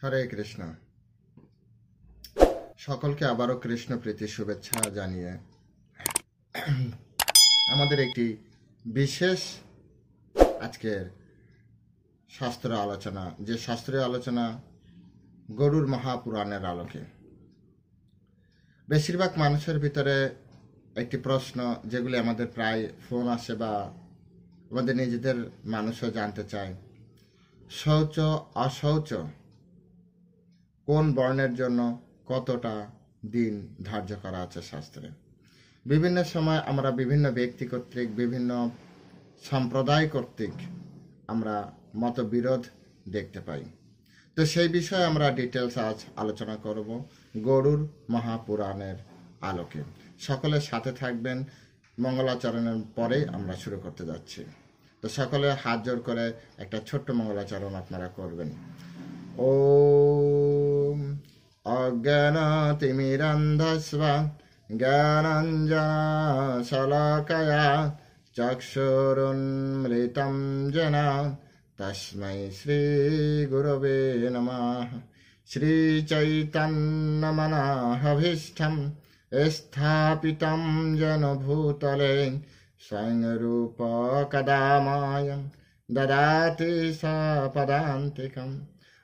হরে কৃষ্ণ। সকলকে আবারও কৃষ্ণ প্রীতি শুভেচ্ছা জানিয়ে আমাদের একটি বিশেষ আজকের শাস্ত্র আলোচনা, যে শাস্ত্রীয় আলোচনা গরুর মহাপুরাণের আলোকে। বেশিরভাগ মানুষের ভিতরে একটি প্রশ্ন, যেগুলি আমাদের প্রায় ফোন আসে বা আমাদের নিজেদের মানুষও জানতে চায়, শৌচ অশৌচ কোন বর্ণের জন্য কতটা দিন ধার্য করা আছে শাস্ত্রে। বিভিন্ন সময় আমরা বিভিন্ন ব্যক্তি কর্তৃক, বিভিন্ন সম্প্রদায় কর্তৃক আমরা মতবিরোধ দেখতে পাই। তো সেই বিষয়ে আমরা ডিটেলস আজ আলোচনা করব গরুর মহাপুরাণের আলোকে। সকলের সাথে থাকবেন। মঙ্গলাচরণের পরেই আমরা শুরু করতে যাচ্ছি। তো সকলে হাত জোড় করে একটা ছোট্ট মঙ্গলাচরণ আপনারা করবেন। ওম অজ্ঞানতিমিরন্ধস্ব জ্ঞানাঞ্জনশলাকয়া চক্ষুरुन्मिलितं येन তস্मै শ্রীগুরবে নমঃ। শ্রীচৈতন্যমনঃভীষ্টং স্থাপিतं येन ভূতলে স্বয়ং রূপ কদা মह्यं দদাতি সপদান্তিকम्।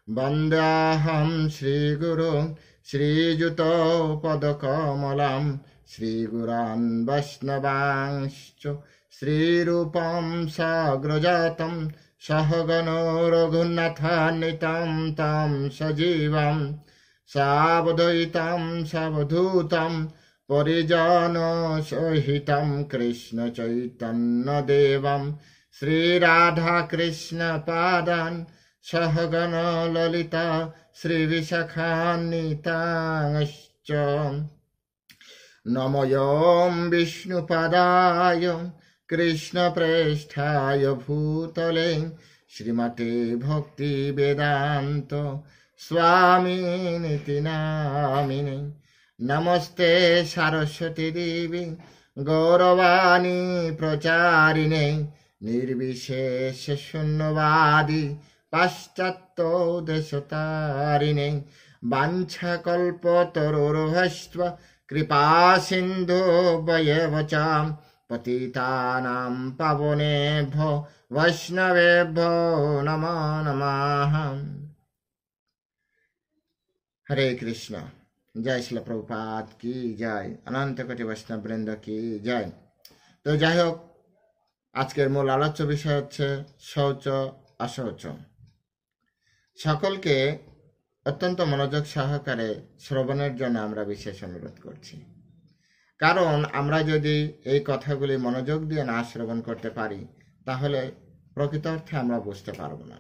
বন্দেহং শ্রীগুরু শ্রীযুতো পদকমলম শ্রীগুরান বৈষ্ণবাংশ্চ শ্রীরূপম সাগ্রজাতম সহগণ রঘুনাথান্বিতং তং সজীবম সাবধূতম সাবধূতম পরিজন সহিতম কৃষ্ণ চৈতন্য দেবম শ্রীরাধা কৃষ্ণ পাদান সহগণ ললিতা শ্রীবিশাখান্বিতাংশ্চ। নমোয়ং বিষ্ণুপাদায় কৃষ্ণপ্রেষ্ঠায় ভূতলে শ্রীমতে ভক্তি বেদান্ত স্বামিনিতি নামিনে। নমস্তে সরস্বতী দেবী গৌরবাণী প্রচারিণে নির্বিশেষ শূন্যবাদী পাশ্চাত্য দেশতারিণে। বাঞ্ছাকল্পতরুর্ভশ্চ কৃপা সিন্ধু বয়েব চ পতিতানাং পাবনেভ্যো বৈষ্ণবেভ্যো নমো নমঃ। হরে কৃষ্ণ। জয় শিল প্রভুপাদ কি জয়, অনন্ত কোটি বৈষ্ণব বৃন্দ কি জয়। তো যাই হোক, আজকের মূল আলোচ্য বিষয় হচ্ছে শৌচ অশৌচ। সকলকে অত্যন্ত মনোযোগ সহকারে শ্রবণের জন্য আমরা বিশেষ অনুরোধ করছি। কারণ আমরা যদি এই কথাগুলি মনোযোগ দিয়ে না শ্রবণ করতে পারি, তাহলে প্রকৃত অর্থে আমরা বুঝতে পারব না।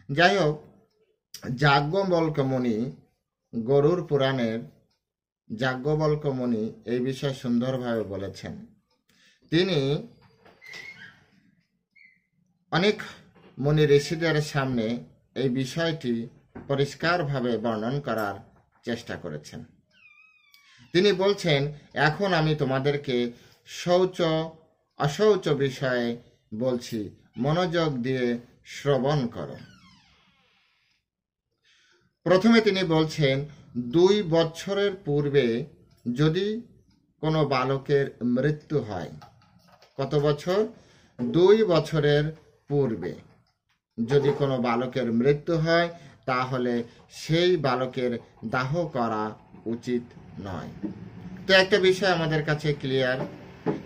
যাই হোক, যাজ্ঞবল্ক্য মুনি গরুর পুরাণের যাজ্ঞবল্ক্য মুনি এই বিষয়ে সুন্দরভাবে বলেছেন। তিনি অনেক মুনি ঋষিদের সামনে এই বিষয়টি পরিষ্কারভাবে বর্ণন করার চেষ্টা করেছেন। তিনি বলছেন, এখন আমি তোমাদেরকে শৌচ অশৌচ বিষয়ে বলছি, মনোযোগ দিয়ে শ্রবণ করো। প্রথমে তিনি বলছেন, 2 বছরের পূর্বে যদি কোনো বালকের মৃত্যু হয়, কত বছর? 2 বছরের পূর্বে যদি কোনো বালকের মৃত্যু হয়, তাহলে সেই বালকের দাহ করা উচিত নয়। তো একটা বিষয় আমাদের কাছে ক্লিয়ার।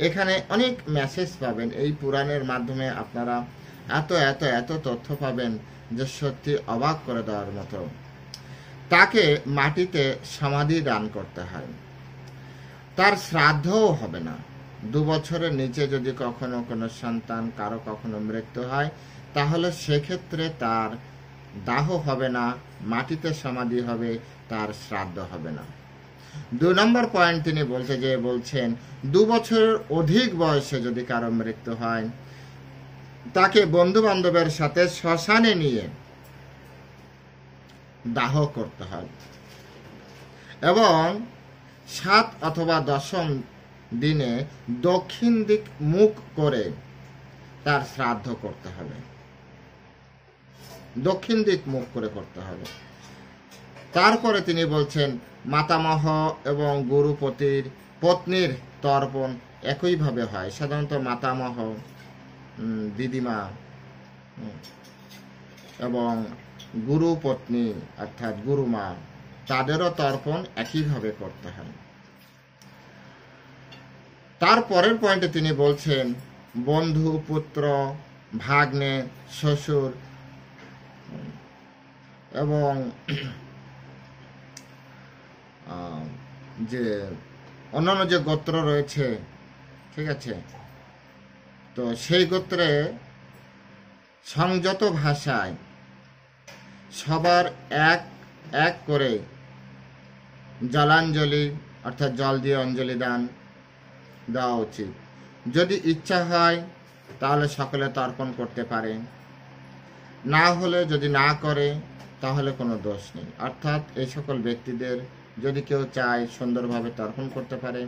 এখানে অনেক মেসেজ পাবেন এই পুরাণের মাধ্যমে। আপনারা এত এত এত তথ্য পাবেন যে সত্যি অবাক করে দেওয়ার মতো। তাকে মাটিতে সমাধি দান করতে হয়, তার শ্রাদ্ধও হবে না। 2 বছরের নিচে যদি কখনো কোনো সন্তান কারো কখনো মৃত্যু হয়, তাহলে সেক্ষেত্রে তার দাহ হবে না, মাটিতে সমাধি হবে, তার শ্রাদ্ধ হবে না। 2 নম্বর পয়েন্ট তিনি বলছেন 2 বছরের অধিক বয়সে যদি কারো মৃত্যু হয়, তাকে বন্ধু বান্ধবের সাথে শ্মশানে নিয়ে দাহ করতে হয় এবং 7 অথবা 10ম দিনে দক্ষিণ দিক মুখ করে তার শ্রাদ্ধ করতে হবে। দক্ষিণ দিক মুখ করে করতে হবে। তারপরে তিনি বলছেন মাতামহ এবং গুরুপতির পত্নীর তর্পণ একইভাবে হয়। সাধারণত মাতামহ, দিদিমা এবং গুরু পত্নী অর্থাৎ গুরুমা, তাদেরও তর্পণ একইভাবে করতে হয়। তারপরের পয়েন্টে তিনি বলছেন বন্ধু, পুত্র, ভাগ্নে, শ্বশুর এবং যে অন্যান্য যে গোত্র রয়েছে, ঠিক আছে, তো সেই গোত্রে সংযত ভাষায় সবার এক এক করে জলাঞ্জলি অর্থাৎ জল দিয়ে অঞ্জলি দান দেওয়া উচিত। যদি ইচ্ছা হয় তাহলে সকলে তর্পণ করতে পারে, না হলে যদি না করে তাহলে কোনো দোষ নেই। অর্থাৎ এই সকল ব্যক্তিদের যদি কেউ চায় সুন্দরভাবে তর্পণ করতে পারে,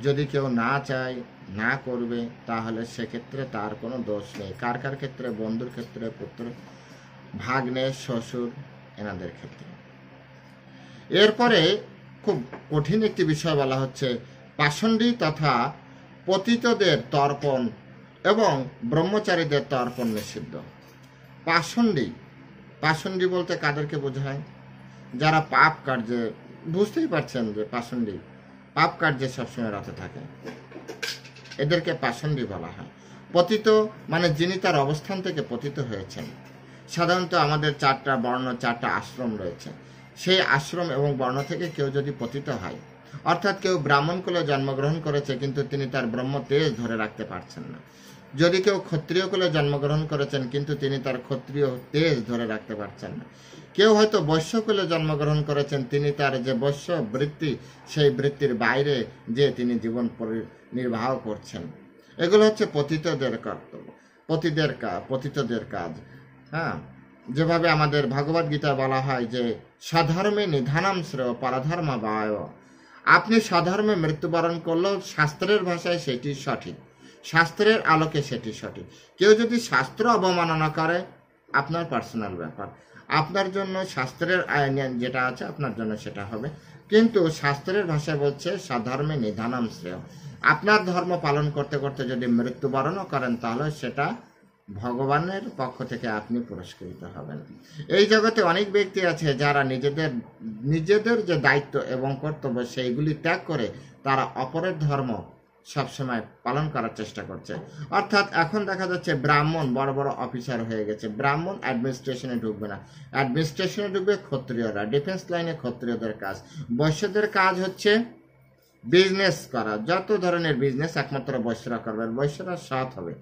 যদি কেউ না চায় না করবে তাহলে সেক্ষেত্রে তার কোনো দোষ নেই। কার কার ক্ষেত্রে? বন্ধুর ক্ষেত্রে, পুত্র, ভাগ্নে, শ্বশুর, এনাদের ক্ষেত্রে। এরপরে খুব কঠিন একটি বিষয় বলা হচ্ছে পাষণ্ডী তথা পতিতদের তর্পণ এবং ব্রহ্মচারীদের তর্পণ নিষিদ্ধ। পাষণ্ডী, পাষণ্ডী বলতে কাদেরকে বোঝায়? যারা পাপ কার্যে, বুঝতেই পারছেন যে পাষণ্ডী পাপ কার্যে সবসময় রত থাকে, এদেরকে পাষণ্ডী বলা হয়। পতিত মানে যিনি তার অবস্থান থেকে পতিত হয়েছেন। সাধারণত আমাদের 4টা বর্ণ, 4টা আশ্রম রয়েছে। সেই আশ্রম এবং বর্ণ থেকে কেউ যদি পতিত হয়, অর্থাৎ কেউ ব্রাহ্মণ কুলে জন্মগ্রহণ করেছে কিন্তু তিনি তার ব্রহ্ম তেজ ধরে রাখতে পারছেন না। যদি কেউ ক্ষত্রিয় কুলে জন্মগ্রহণ করেছেন কিন্তু তিনি তার ক্ষত্রিয় তেজ ধরে রাখতে পারছেন না। কেউ হয়তো বৈশ্য কুলে জন্মগ্রহণ করেছেন, তিনি তার যে বৈশ্য বৃত্তি সেই বৃত্তির বাইরে যে তিনি জীবন নির্বাহ করছেন। এগুলো হচ্ছে পতিতদের কর্তব্য, পতিতদের কাজ। হ্যাঁ, যেভাবে আমাদের ভগবদ গীতা বলা হয় যে স্বধর্মে নিধানাম শ্রেয় পরধর্ম বায়। আপনি স্বধর্মে মৃত্যুবরণ করলেও শাস্ত্রের ভাষায় সেটি সঠিক, শাস্ত্রের আলোকে সেটি সঠিক। কেউ যদি শাস্ত্র অবমাননা করে আপনার পার্সোনাল ব্যাপার, আপনার জন্য শাস্ত্রের আইন যেটা আছে আপনার জন্য সেটা হবে, কিন্তু শাস্ত্রের ভাষায় বলছে স্বধর্মে নিধানাম শ্রেয়। আপনার ধর্ম পালন করতে করতে যদি মৃত্যুবরণও করেন তাহলে সেটা ভগবানের পক্ষ থেকে আপনি পুরস্কৃত হবেন। এই জগতে অনেক ব্যক্তি আছে যারা নিজেদের যে দায়িত্ব এবং কর্তব্য সেইগুলি ত্যাগ করে তারা অপরের ধর্ম সবসময় পালন করার চেষ্টা করছে। অর্থাৎ এখন দেখা যাচ্ছে ব্রাহ্মণ বড় বড় অফিসার হয়ে গেছে, ব্রাহ্মণ অ্যাডমিনিস্ট্রেশনে ঢুকবে না, অ্যাডমিনিস্ট্রেশনে ঢুকবে ক্ষত্রিয়রা, ডিফেন্স লাইনে ক্ষত্রিয়দের কাজ। বৈশ্যদের কাজ হচ্ছে বিজনেস করা, যত ধরনের বিজনেস একমাত্র বৈশ্যরা করবে, বৈশ্যরা সৎ হবে।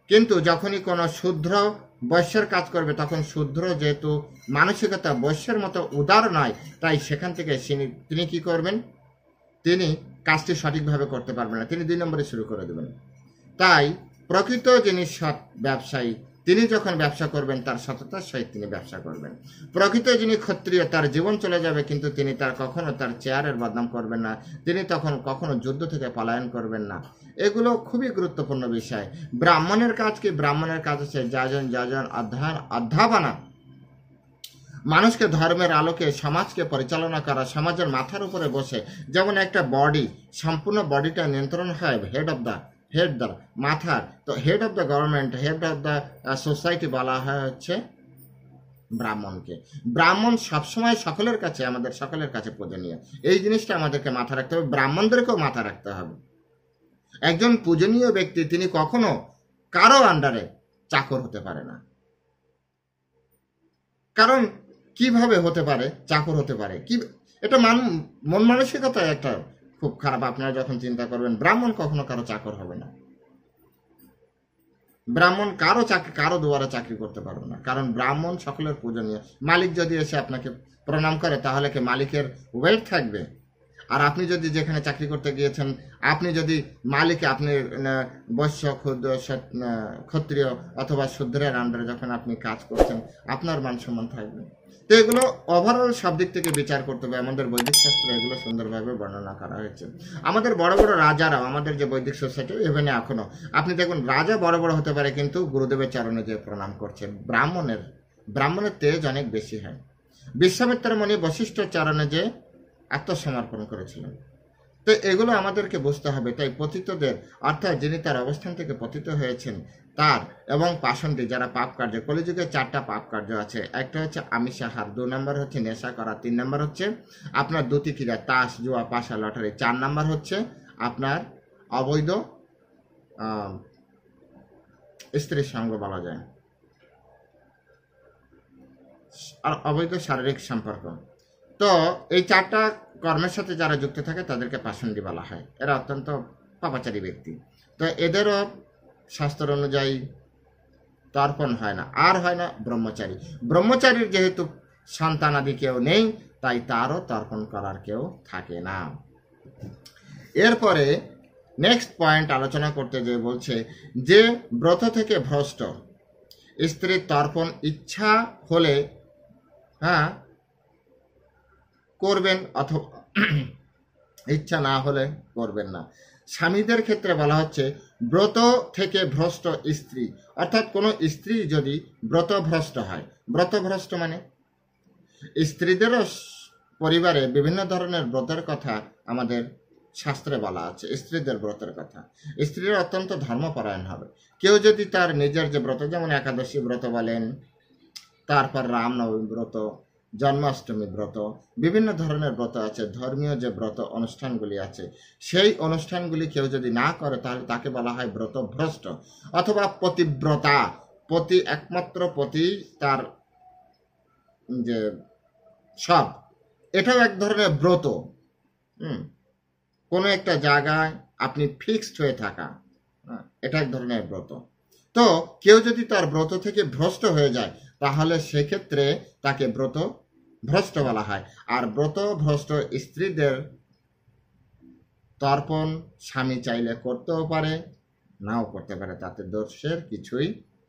কিন্তু যখনই কোনো শূদ্র বৈশ্যের কাজ করবে তখন শূদ্র যেহেতু মানসিকতা বৈশ্যের মতো উদার নয়, তাই সেখান থেকে তিনি কি করবেন? তিনি কাজটি সঠিকভাবে করতে পারবেন না, তিনি 2 নম্বরে শুরু করে দেবেন। তাই প্রকৃত যিনি সৎ ব্যবসায়ী তিনি যখন ব্যবসা করবেন তার সততার সহিত তিনি ব্যবসা করবেন। প্রকৃত যিনি ক্ষত্রিয় তার জীবন চলে যাবে কিন্তু তিনি কখনো তার চেয়ারের বদনাম করবেন না, তিনি তখন কখনো যুদ্ধ থেকে পলায়ন করবেন না। এগুলো খুবই গুরুত্বপূর্ণ বিষয়। ব্রাহ্মণের কাজ কি? ব্রাহ্মণের কাজ হচ্ছে যাজন অধ্যাপনা, মানুষকে ধর্মের আলোকে সমাজকে পরিচালনা করা, সমাজের মাথার উপরে বসে। যেমন একটা বডি, সম্পূর্ণ বডিটা নিয়ন্ত্রণ হয় হেড দ্য মাথার, তো head of the government, head of the society বলা হয় হচ্ছে ব্রাহ্মণকে। ব্রাহ্মণ সবসময় সকলের কাছে, আমাদের সকলের কাছে পূজনীয়। এই জিনিসটা আমাদেরকে মাথা রাখতে হবে, ব্রাহ্মণদেরকেও মাথা রাখতে হবে। একজন পূজনীয় ব্যক্তি তিনি কখনো কারো আন্ডারে চাকর হতে পারে না। কারণ কিভাবে হতে পারে চাকর হতে পারে? কি এটা মন মানসিকতা একটা খুব খারাপ। আপনারা যখন চিন্তা করবেন ব্রাহ্মণ কখনো কারো চাকর হবে না, ব্রাহ্মণ কারো দুয়ারে চাকরি করতে পারবে না, কারণ ব্রাহ্মণ সকলের পূজনীয়। মালিক যদি এসে আপনাকে প্রণাম করে তাহলে কি মালিকের ওয়েট থাকবে? আর আপনি যদি যেখানে চাকরি করতে গিয়েছেন, আপনি যদি মালিকে, আপনি বৈশ্য, ক্ষত্রিয় অথবা শূদ্রের আন্ডারে যখন আপনি কাজ করছেন, আপনার মান সম্মান থাকবে? তো এগুলো ওভারঅল সব দিক থেকে বিচার করতে হবে। আমাদের বৈদিক শাস্ত্রে এগুলো সুন্দরভাবে বর্ণনা করা হয়েছে। আমাদের বড় বড় রাজারাও, আমাদের যে বৈদিক সোসাইটি ইভেনে এখনো আপনি দেখুন রাজা বড় বড় হতে পারে কিন্তু গুরুদেবের চরণে যে প্রণাম করছে। ব্রাহ্মণের তেজ অনেক বেশি হয়। বিশ্বামিত্র মুনি বশিষ্ঠ চরণে যে আত্মসমর্পণ করেছিলেন। তো এগুলো আমাদেরকে বুঝতে হবে। তাই পতিতদের অর্থাৎ যিনি তার অবস্থান থেকে পতিত হয়েছেন তার এবং পাষণ্ডী যারা পাপ কার্য, কলিযুগে 4টা পাপ কার্য আছে। একটা হচ্ছে আমিষাহার, 2 নম্বর হচ্ছে নেশা করা, 3 নম্বর হচ্ছে আপনার দ্যুতি ক্রীড়া, তাস জুয়া পাশা লটারি, 4 নম্বর হচ্ছে আপনার অবৈধ স্ত্রীর সঙ্গ বলা যায়, আর অবৈধ শারীরিক সম্পর্ক। তো এই 4টা কর্মের সাথে যারা যুক্ত থাকে তাদেরকে পাষণ্ডী বলা হয়। এরা অত্যন্ত পাপাচারী ব্যক্তি। তো এদেরও শাস্ত্র অনুযায়ী তর্পণ হয় না। আর হয় না ব্রহ্মচারী। ব্রহ্মচারীর যেহেতু সন্তানাদি কেউ নেই, তাই তারও তর্পণ করার কেউ থাকে না। এরপরে নেক্সট পয়েন্ট আলোচনা করতে যে বলছে যে ব্রত থেকে ভ্রষ্ট স্ত্রীর তর্পণ ইচ্ছা হলে করবেন, অথবা ইচ্ছা না হলে করবেন না। স্বামীদের ক্ষেত্রে বলা হচ্ছে ব্রত থেকে ভ্রষ্ট স্ত্রী, অর্থাৎ কোনো স্ত্রী যদি ব্রতভ্রষ্ট হয়, ব্রতভ্রষ্ট মানে স্ত্রীদেরও পরিবারে বিভিন্ন ধরনের ব্রতের কথা আমাদের শাস্ত্রে বলা আছে। স্ত্রীদের ব্রতের কথা, স্ত্রীরা অত্যন্ত ধর্মপরায়ণ হবে। কেউ যদি তার নিজের যে ব্রত, যেমন একাদশী ব্রত বলেন, তারপর রামনবমী ব্রত, জন্মাষ্টমী ব্রত, বিভিন্ন ধরনের ব্রত আছে, ধর্মীয় যে ব্রত অনুষ্ঠানগুলি আছে, সেই অনুষ্ঠানগুলি কেউ যদি না করে তাহলে তাকে বলা হয় ব্রতভ্রষ্ট। অথবা পতিব্রতা, পতি একমাত্র পতি তার যে সব, এটাও এক ধরনের ব্রত। কোনো একটা জায়গায় আপনি ফিক্সড হয়ে থাকা, এটা এক ধরনের ব্রত। তো কেউ যদি তার ব্রত থেকে ভ্রষ্ট হয়ে যায় তাহলে সেক্ষেত্রে তাকে ব্রত ভ্রষ্ট বলা হয়। আর ব্রত ভ্রষ্ট স্ত্রীদের তর্পণ স্বামী চাইলে করতেও পারে, নাও করতে পারে, তাতে দোষের কিছুই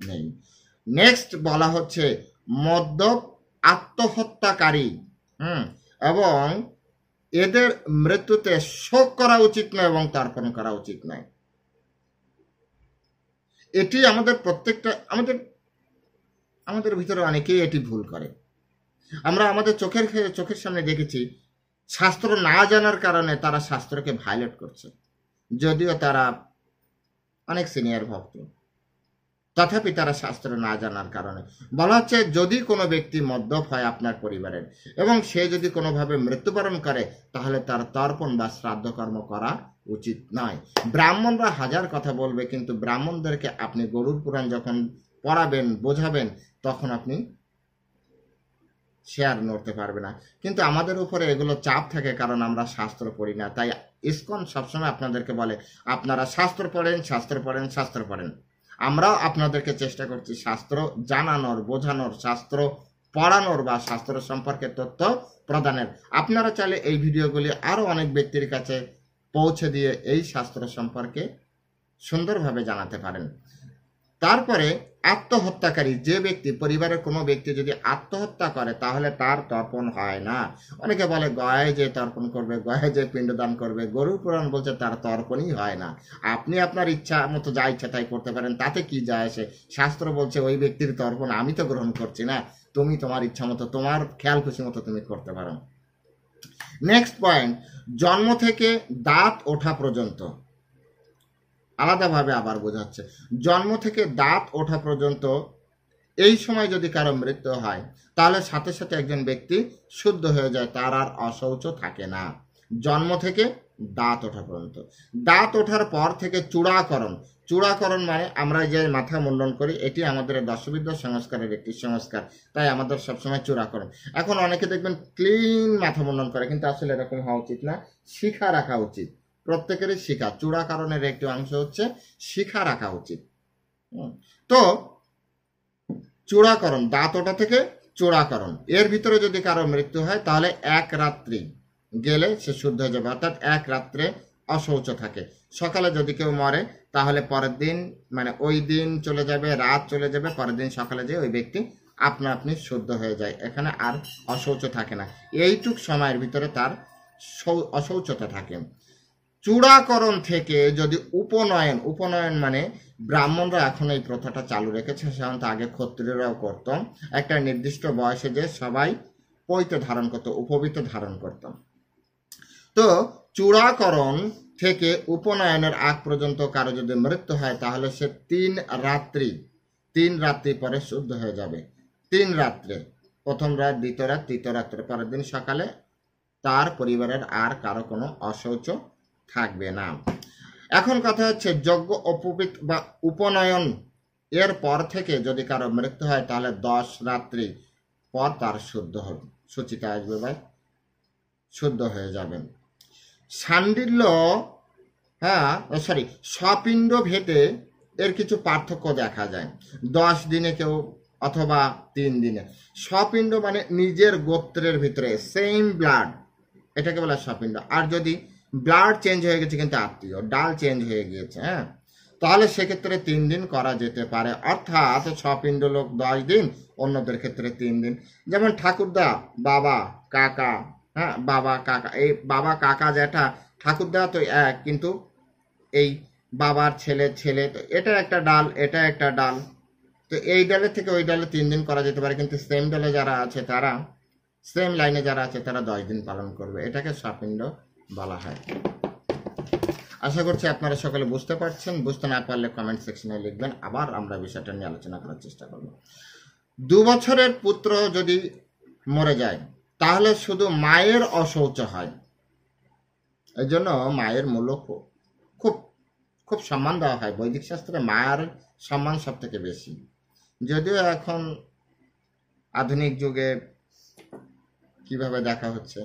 নেই। নেক্সট বলা হচ্ছে মদ্যপ আত্মহত্যাকারী এবং এদের মৃত্যুতে শোক করা উচিত নয় এবং তর্পণ করা উচিত নয়। এটি আমাদের প্রত্যেকটা আমাদের ভিতরে অনেকেই এটি ভুল করে। আমরা আমাদের চোখের সামনে দেখেছি শাস্ত্র না জানার কারণে তারা শাস্ত্রকে ভায়োলেট করছে, যদিও তারা অনেক সিনিয়র ভক্ত, তথাপি তারা শাস্ত্র না জানার কারণে। বলা হচ্ছে যদি কোনো ব্যক্তি মদ্যপ হয় আপনার পরিবারের এবং সে যদি কোনোভাবে মৃত্যুবরণ করে তাহলে তার তর্পণ বা শ্রাদ্ধ কর্ম করা উচিত নয়। ব্রাহ্মণরা হাজার কথা বলবে, কিন্তু ব্রাহ্মণদেরকে আপনি গরুর পুরাণ যখন পড়াবেন, বোঝাবেন, তখন আপনি শেয়ার নড়তে পারবে না। কিন্তু আমাদের উপরে এগুলো চাপ থাকে কারণ আমরা শাস্ত্র পড়ি না। তাই ইসকন সবসময় আপনাদেরকে বলে আপনারা শাস্ত্র পড়েন, শাস্ত্র পড়েন, শাস্ত্র পড়েন। আমরাও আপনাদেরকে চেষ্টা করছি শাস্ত্র জানানোর, বোঝানোর, শাস্ত্র পড়ানোর বা শাস্ত্র সম্পর্কে তথ্য প্রদানের। আপনারা চাইলে এই ভিডিওগুলি আরও অনেক ব্যক্তির কাছে পৌঁছে দিয়ে এই শাস্ত্র সম্পর্কে সুন্দরভাবে জানাতে পারেন। তারপরে আত্মহত্যাকারী যে ব্যক্তি, পরিবারের কোনো ব্যক্তি যদি আত্মহত্যা করে তাহলে তার তর্পণ হয় না। অনেকে বলে গয়ায় যে তর্পণ করবে, গয়ায় যে পিণ্ডদান করবে, গরুর পুরাণ বলছে তার তর্পণই হয় না। আপনি আপনার ইচ্ছা মতো যা ইচ্ছা তাই করতে পারেন, তাতে কি যায় আসে? শাস্ত্র বলছে ওই ব্যক্তির তর্পণ আমি তো গ্রহণ করছি না, তুমি তোমার ইচ্ছা মতো, তোমার খেয়াল খুশি মতো তুমি করতে পারো। নেক্সট পয়েন্ট, জন্ম থেকে দাঁত ওঠা পর্যন্ত, আলাদাভাবে আবার বোঝাচ্ছে, জন্ম থেকে দাঁত ওঠা পর্যন্ত এই সময় যদি কারো মৃত্যু হয় তাহলে সাথে সাথে একজন ব্যক্তি শুদ্ধ হয়ে যায়, তার আর অশৌচ থাকে না। জন্ম থেকে দাঁত ওঠা পর্যন্ত। দাঁত ওঠার পর থেকে চূড়াকরণ। চূড়াকরণ মানে আমরা যে মাথা মুন্ডন করি, এটি আমাদের দশবিধ সংস্কারের একটি সংস্কার, তাই আমাদের সবসময় চূড়াকরণ। এখন অনেকে দেখবেন ক্লিন মাথা মুন্ডন করে, কিন্তু আসলে এরকম হওয়া উচিত না, শিখা রাখা উচিত। প্রত্যেকেরই শিখা, চূড়াকরণের একটি অংশ হচ্ছে শিখা রাখা উচিত। তো চূড়াকরণ, দাঁত ওঠা থেকে চূড়াকরণ, এর ভিতরে যদি কারো মৃত্যু হয় তাহলে 1 রাত্রি গেলে সে শুদ্ধ হয়ে যাবে, অর্থাৎ 1 রাত্রে অশৌচ থাকে। সকালে যদি কেউ মরে তাহলে পরের দিন, মানে ওই দিন চলে যাবে, রাত চলে যাবে, পরের দিন সকালে যে ওই ব্যক্তি আপনা আপনি শুদ্ধ হয়ে যায়, এখানে আর অশৌচ থাকে না। এইটুক সময়ের ভিতরে তার অশৌচতা থাকে। চূড়াকরণ থেকে যদি উপনয়ন, উপনয়ন মানে ব্রাহ্মণরা এখন এই প্রথাটা চালু রেখেছে, সাধারণত আগে ক্ষত্রিয়রাও করত, একটা নির্দিষ্ট বয়সে যে সবাই পৈতে ধারণ করত, উপবীতে ধারণ করত। তো চূড়াকরণ থেকে উপনয়নের আগ পর্যন্ত কারো যদি মৃত্যু হয় তাহলে সে 3 রাত্রি পরে শুদ্ধ হয়ে যাবে। 3 রাত্রে, প্রথম রাত, দ্বিতীয় রাত, তৃতীয় রাত্রে, পরের দিন সকালে তার পরিবারের আর কারো কোনো অশৌচ থাকবে না। এখন কথা হচ্ছে যজ্ঞ উপবীত বা উপনয়ন এর পর থেকে যদি কারো মৃত্যু হয় তাহলে 10 রাত্রি পর তার শুদ্ধ হবে, সূচিতে আসবে ভাই, শুদ্ধ হয়ে যাবেন। শাণ্ডিল্য, স্বপিণ্ড ভেদে এর কিছু পার্থক্য দেখা যায়। 10 দিনে কেউ অথবা 3 দিনে। স্বপিণ্ড মানে নিজের গোত্রের ভিতরে সেম ব্লাড, এটাকে বলা স্বপিণ্ড। আর যদি ব্লাড চেঞ্জ হয়ে গেছে কিন্তু আত্মীয়, ডাল চেঞ্জ হয়ে গিয়েছে, তাহলে সেক্ষেত্রে 3 দিন করা যেতে পারে। অর্থাৎ স্বপিণ্ড লোক 10 দিন, অন্যদের ক্ষেত্রে 3 দিন। যেমন ঠাকুরদা, বাবা, কাকা, বাবা কাকা, এই বাবা কাকা জ্যাঠা ঠাকুরদা তো এক, কিন্তু এই বাবার ছেলে, তো এটা একটা ডাল, এটা একটা ডাল, তো এই ডালের থেকে ওই ডালে 3 দিন করা যেতে পারে, কিন্তু সেম ডালে যারা আছে তারা, সেম লাইনে যারা আছে তারা 10 দিন পালন করবে। এটাকে স্বপিণ্ড বলা হয়। আশা করছি আপনারা সকলে বুঝতে পারছেন। বুঝতে না পারলে কমেন্ট সেকশনে লিখবেন, আবার আমরা বিষয়টা নিয়ে আলোচনা করার চেষ্টা করব। 2 বছরের পুত্র যদি মরে যায় তাহলে শুধু মায়ের অশৌচ হয়। এই জন্য মায়ের মূল্য খুব খুব সম্মান দেওয়া হয়। বৈদিক শাস্ত্রে মায়ের সম্মান সব থেকে বেশি। যদিও এখন আধুনিক যুগে কিভাবে দেখা হচ্ছে,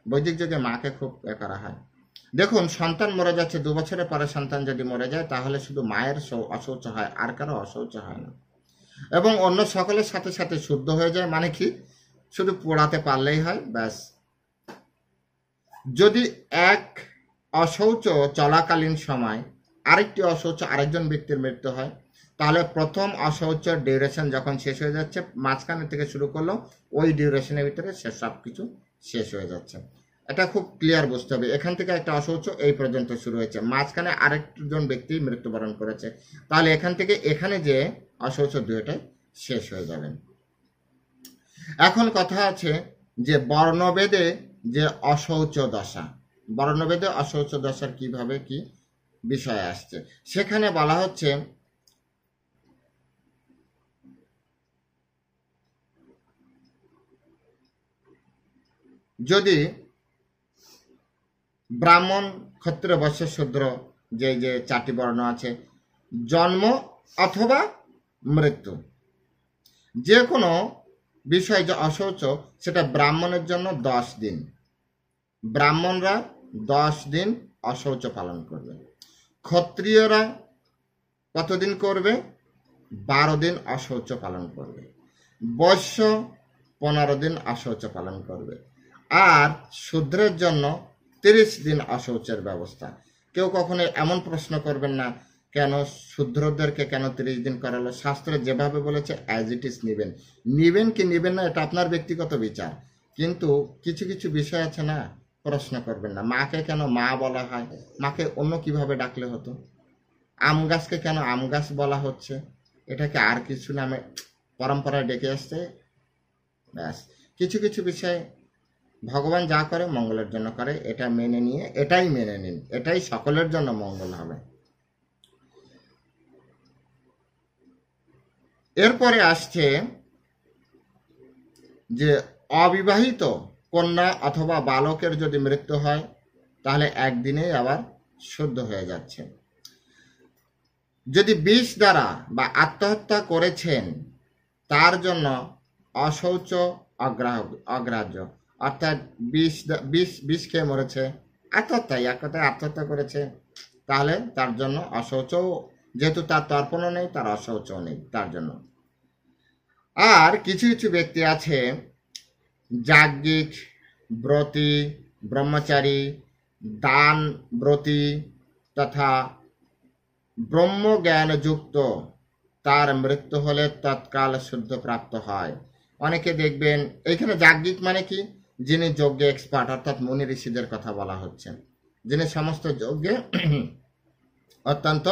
বৈদিক যুগে মাকে খুব করা হয়। দেখুন, সন্তান মরে যাচ্ছে, 2 বছরের পরে সন্তান যদি মরে যায় তাহলে শুধু মায়ের অশৌচ হয়, আর কারো অশৌচ হয় না। এবং অন্য সকলের সাথে সাথে শুদ্ধ হয়ে যায়। মানে কি, শুধু পোড়াতে পারলেই হয়, ব্যাস। যদি এক অশৌচ চলাকালীন সময় আরেকটি অশৌচ আরেকজন ব্যক্তির মৃত্যু হয় তাহলে প্রথম অশৌচের ডিউরেশন যখন শেষ হয়ে যাচ্ছে, মাঝখানে থেকে শুরু করলো, ওই ডিউরেশনের ভিতরে সে সব কিছু শেষ হয়ে যাচ্ছে। এটা খুব ক্লিয়ার বুঝতে হবে। এখান থেকে একটা অশৌচ এই পর্যন্ত শুরু হয়েছে, মাঝখানে আরেকজন ব্যক্তি মৃত্যুবরণ করেছে, তাহলে এখান থেকে এখানে যে অশৌচ দুইটাই শেষ হয়ে যাবেন। এখন কথা আছে যে বর্ণভেদে যে অশৌচ দশা, বর্ণভেদে অশৌচ দশার কিভাবে কি বিষয় আসছে, সেখানে বলা হচ্ছে যদি ব্রাহ্মণ, ক্ষত্রিয়, বৈশ্য, শূদ্র, যে 4টি বর্ণ আছে, জন্ম অথবা মৃত্যু, যে কোনো বিষয় যে অশৌচ, সেটা ব্রাহ্মণের জন্য 10 দিন। ব্রাহ্মণরা 10 দিন অশৌচ পালন করবে। ক্ষত্রিয়রা কতদিন করবে? 12 দিন অশৌচ পালন করবে। বৈশ্য 15 দিন অশৌচ পালন করবে। আর শূদ্রের জন্য 30 দিন অশৌচের ব্যবস্থা। কেউ কখনো এমন প্রশ্ন করবেন না, কেন শূদ্রদেরকে কেন 30 দিন করালো? শাস্ত্রে যেভাবে বলেছে অ্যাজ ইট ইজ নিবেন। নিবেন কি নিবেন না এটা আপনার ব্যক্তিগত বিচার, কিন্তু কিছু কিছু বিষয় আছে না, প্রশ্ন করবেন না। মাকে কেন মা বলা হয়? মাকে অন্য কিভাবে ডাকলে হতো? আম গাছকে কেন আম গাছ বলা হচ্ছে? এটাকে আর কিছু নামে পরম্পরায় ডেকে আসছে, ব্যাস। কিছু কিছু বিষয় ভগবান যা করে মঙ্গলের জন্য করে, এটা মেনে নিয়ে এটাই মেনে নিন, এটাই সকলের জন্য মঙ্গল হবে। এরপরে আসছে যে অবিবাহিত কন্যা অথবা বালকের যদি মৃত্যু হয় তাহলে একদিনেই আবার শুদ্ধ হয়ে যাচ্ছে। যদি বিষ দ্বারা বা আত্মহত্যা করেছেন তার জন্য অশৌচ অগ্রাহ্য, অর্থাৎ বিষ খেয়ে মরেছে, আত্মহত্যায় এক কথায় আত্মহত্যা করেছে, তাহলে তার জন্য অশৌচ, যেহেতু তার তর্পণও নেই, তার অশৌচও নেই তার জন্য। আর কিছু কিছু ব্যক্তি আছে, যাজ্ঞিক, ব্রতী, ব্রহ্মচারী, দান ব্রতী তথা ব্রহ্মজ্ঞানযুক্ত, তার মৃত্যু হলে তৎকাল শুদ্ধ প্রাপ্ত হয়। অনেকে দেখবেন এখানে যাজ্ঞিক মানে কি, যিনি যজ্ঞে এক্সপার্ট, অর্থাৎ মুনি ঋষিদের কথা বলা হচ্ছে, যিনি সমস্ত যজ্ঞে অত্যন্ত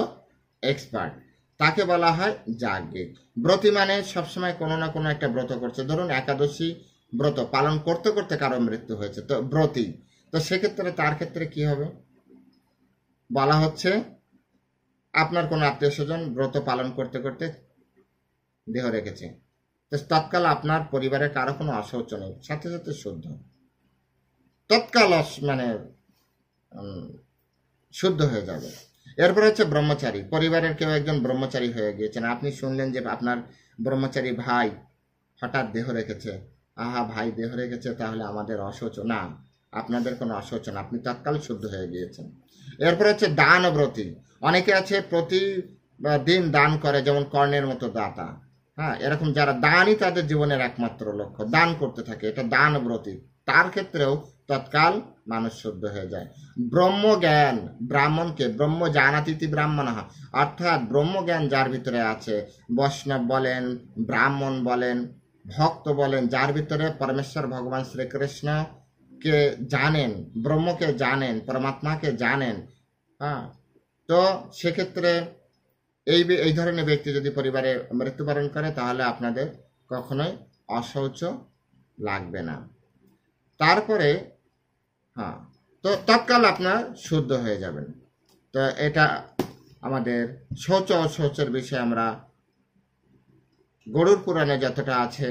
এক্সপার্ট, তাকে বলা হয় যাজ্ঞিক। ব্রতী মানে সবসময় কোনো না কোনো একটা ব্রত করছে, ধরুন একাদশী ব্রত পালন করতে করতে কারো মৃত্যু হয়েছে, তো ব্রতী, তো সেক্ষেত্রে তার ক্ষেত্রে কি হবে? বলা হচ্ছে আপনার কোনো আত্মীয় স্বজন ব্রত পালন করতে করতে দেহ রেখেছে, তো তৎকাল আপনার পরিবারের কারো কোনো অশৌচ নেই, সাথে সাথে শুদ্ধ, তৎকাল মানে শুদ্ধ হয়ে যাবে। এরপর হচ্ছে ব্রহ্মচারী, পরিবারের কেউ একজন ব্রহ্মচারী হয়ে গিয়েছেন, আপনি শুনলেন যে আপনার ব্রহ্মচারী ভাই হঠাৎ দেহ রেখেছে, আহা ভাই দেহ রেখেছে তাহলে আমাদের অশৌচ না, আপনাদের কোনো অশৌচ না, আপনি তৎকাল শুদ্ধ হয়ে গিয়েছেন। এরপর হচ্ছে দানব্রতী, অনেকে আছে প্রতি দিন দান করে, যেমন কর্ণের মতো দাতা, হ্যাঁ, এরকম যারা দানই তাদের জীবনের একমাত্র লক্ষ্য, দান করতে থাকে, এটা দানব্রতী, তার ক্ষেত্রেও তৎকাল মানুষ শুদ্ধ হয়ে যায়। ব্রহ্মজ্ঞান, ব্রাহ্মণকে ব্রহ্ম জানাতিথি ব্রাহ্মণ, অর্থাৎ ব্রহ্মজ্ঞান যার ভিতরে আছে, বৈষ্ণব বলেন, ব্রাহ্মণ বলেন, ভক্ত বলেন, যার ভিতরে পরমেশ্বর ভগবান শ্রীকৃষ্ণকে জানেন, ব্রহ্মকে জানেন, পরমাত্মাকে জানেন, হ্যাঁ, তো সেক্ষেত্রে এই ধরনের ব্যক্তি যদি পরিবারে মৃত্যুবরণ করে তাহলে আপনাদের কখনোই অশৌচ লাগবে না। তারপরে হ্যাঁ, তো তৎকাল আপনার শুদ্ধ হয়ে যাবেন। তো এটা আমাদের শৌচ অশৌচের বিষয়ে আমরা গরুড় পুরাণে যতটা আছে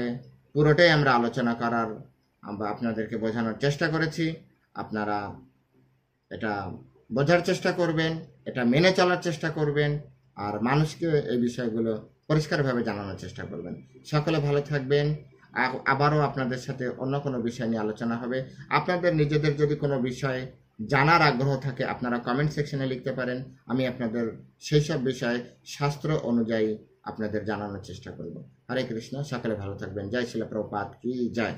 পুরোটাই আমরা আলোচনা করার আমরা আপনাদেরকে বোঝানোর চেষ্টা করেছি। আপনারা এটা বোঝার চেষ্টা করবেন, এটা মেনে চলার চেষ্টা করবেন, আর মানুষকে এই বিষয়গুলো পরিষ্কারভাবে জানানোর চেষ্টা করবেন। সকলে ভালো থাকবেন। আবারও আপনাদের সাথে অন্য কোনো বিষয় নিয়ে আলোচনা হবে। আপনাদের নিজেদের যদি কোনো বিষয়ে জানার আগ্রহ থাকে আপনারা কমেন্ট সেকশনে লিখতে পারেন, আমি আপনাদের সেই সব বিষয়ে শাস্ত্র অনুযায়ী আপনাদের জানানোর চেষ্টা করব। হরে কৃষ্ণ, সকলে ভালো থাকবেন। জয় শিলা প্রভুপাদ কি জয়।